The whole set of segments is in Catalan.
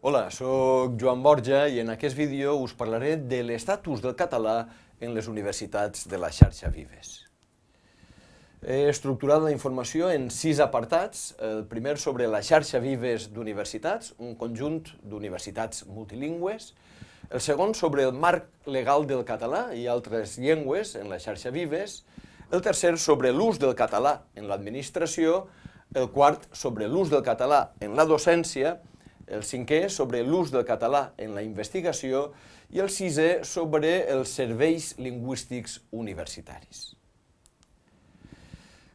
Hola, soc Joan Borja i en aquest vídeo us parlaré de l'estatus del català en les universitats de la xarxa Vives. He estructurat la informació en 6 apartats. El primer sobre la xarxa Vives d'universitats, un conjunt d'universitats multilingües. El segon sobre el marc legal del català i altres llengües en la xarxa Vives. El tercer sobre l'ús del català en l'administració. El quart sobre l'ús del català en la docència. El cinquè sobre l'ús del català en la investigació i el sisè sobre els serveis lingüístics universitaris.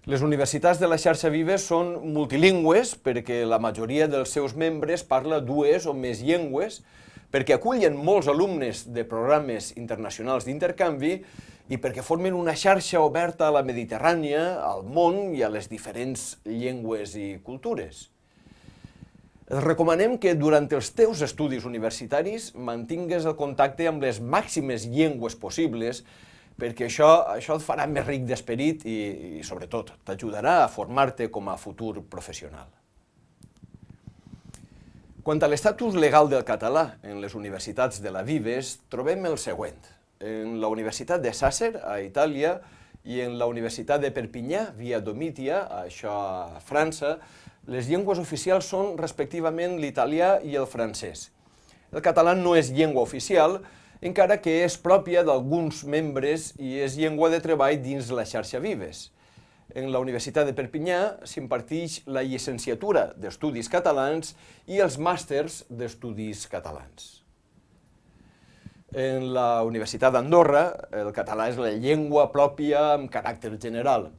Les universitats de la xarxa Vives són multilingües perquè la majoria dels seus membres parla dues o més llengües, perquè acullen molts alumnes de programes internacionals d'intercanvi i perquè formen una xarxa oberta a la Mediterrània, al món i a les diferents llengües i cultures. Et recomanem que durant els teus estudis universitaris mantingues el contacte amb les màximes llengües possibles, perquè això et farà més ric d'esperit i sobretot, t'ajudarà a formar-te com a futur professional. Quant a l'estatus legal del català en les universitats de la Vives, trobem el següent. En la Universitat de Sàsser, a Itàlia, i en la Universitat de Perpinyà, via Domitia, això a França, les llengües oficials són respectivament l'italià i el francès. El català no és llengua oficial, encara que és pròpia d'alguns membres i és llengua de treball dins la xarxa Vives. En la Universitat de Perpinyà s'imparteix la llicenciatura d'Estudis Catalans i els màsters d'Estudis Catalans. En la Universitat d'Andorra, el català és la llengua pròpia amb caràcter general.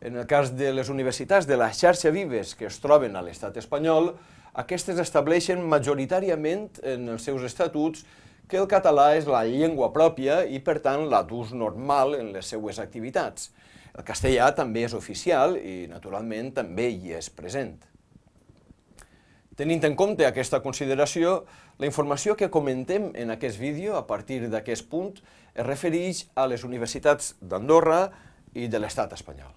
En el cas de les universitats de la xarxa Vives que es troben a l'estat espanyol, aquestes estableixen majoritàriament en els seus estatuts que el català és la llengua pròpia i, per tant, la d'ús normal en les seues activitats. El castellà també és oficial i, naturalment, també hi és present. Tenint en compte aquesta consideració, la informació que comentem en aquest vídeo, a partir d'aquest punt, es refereix a les universitats d'Andorra i de l'estat espanyol.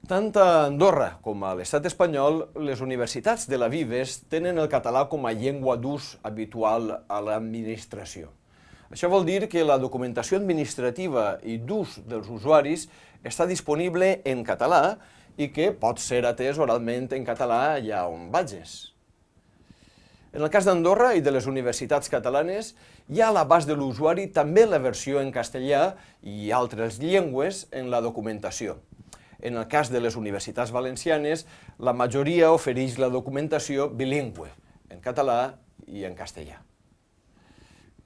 Tant a Andorra com a l'estat espanyol, les universitats de la Vives tenen el català com a llengua d'ús habitual a l'administració. Això vol dir que la documentació administrativa i d'ús dels usuaris està disponible en català i que pot ser atès oralment en català allà on vagis. En el cas d'Andorra i de les universitats catalanes, hi ha a l'abast de l'usuari també la versió en castellà i altres llengües en la documentació. En el cas de les universitats valencianes, la majoria ofereix la documentació bilingüe, en català i en castellà.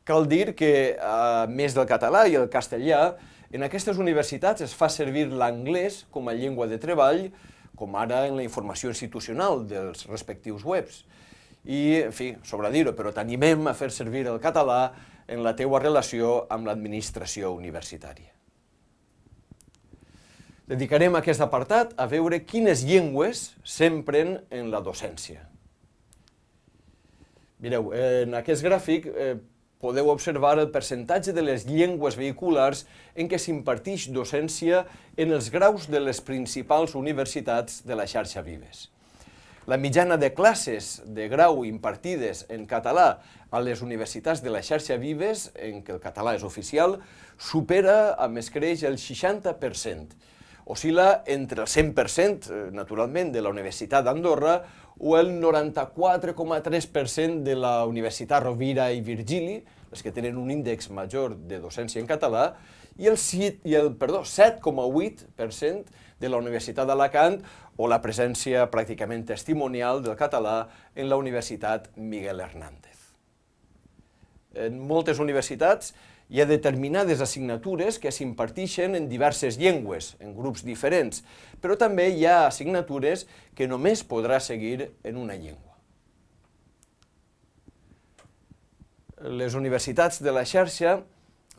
Cal dir que, a més del català i el castellà, en aquestes universitats es fa servir l'anglès com a llengua de treball, com ara en la informació institucional dels respectius webs. I, en fi, sobra dir-ho, però t'animem a fer servir el català en la teua relació amb l'administració universitària. Dedicarem aquest apartat a veure quines llengües s'empren en la docència. Mireu, en aquest gràfic podeu observar el percentatge de les llengües vehiculars en què s'imparteix docència en els graus de les principals universitats de la xarxa Vives. La mitjana de classes de grau impartides en català a les universitats de la xarxa Vives, en què el català és oficial, supera amb escreix el 60%. Oscil·la entre el 100%, naturalment, de la Universitat d'Andorra o el 94,3% de la Universitat Rovira i Virgili, les que tenen un índex major de docència en català, i el 7,8% de la Universitat d'Alacant o la presència pràcticament testimonial del català en la Universitat Miguel Hernández. En moltes universitats hi ha determinades assignatures que s'imparteixen en diverses llengües, en grups diferents, però també hi ha assignatures que només podràs seguir en una llengua. Les universitats de la xarxa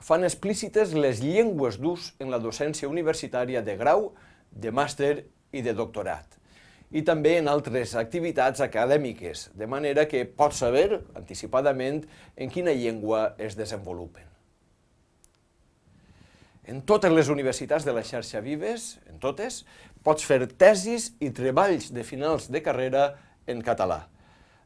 fan explícites les llengües d'ús en la docència universitària de grau, de màster i de doctorat, i també en altres activitats acadèmiques, de manera que pots saber anticipadament en quina llengua es desenvolupen. En totes les universitats de la xarxa Vives, en totes, pots fer tesis i treballs de finals de carrera en català.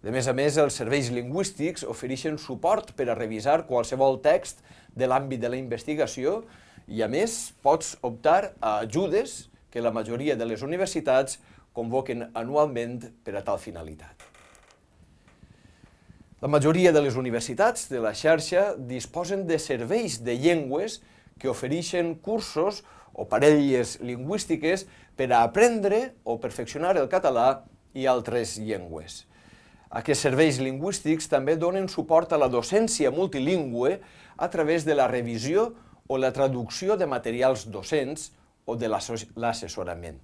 A més, els serveis lingüístics ofereixen suport per a revisar qualsevol text de l'àmbit de la investigació i, a més, pots optar a ajudes que la majoria de les universitats convoquen anualment per a tal finalitat. La majoria de les universitats de la xarxa disposen de serveis de llengües que ofereixen cursos o parelles lingüístiques per a aprendre o perfeccionar el català i altres llengües. Aquests serveis lingüístics també donen suport a la docència multilingüe a través de la revisió o la traducció de materials docents o de l'assessorament.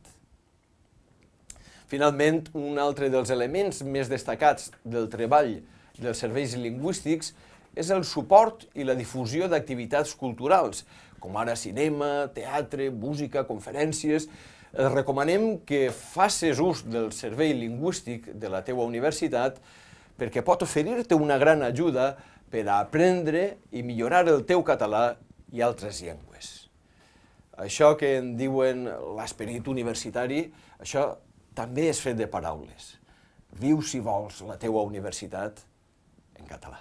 Finalment, un altre dels elements més destacats del treball dels serveis lingüístics és el suport i la difusió d'activitats culturals, com ara cinema, teatre, música, conferències. Et recomanem que facis ús del servei lingüístic de la teva universitat perquè pot oferir-te una gran ajuda per a aprendre i millorar el teu català i altres llengües. Això que en diuen l'esperit universitari, això també és fet de paraules. Viu, si vols, la teua universitat en català.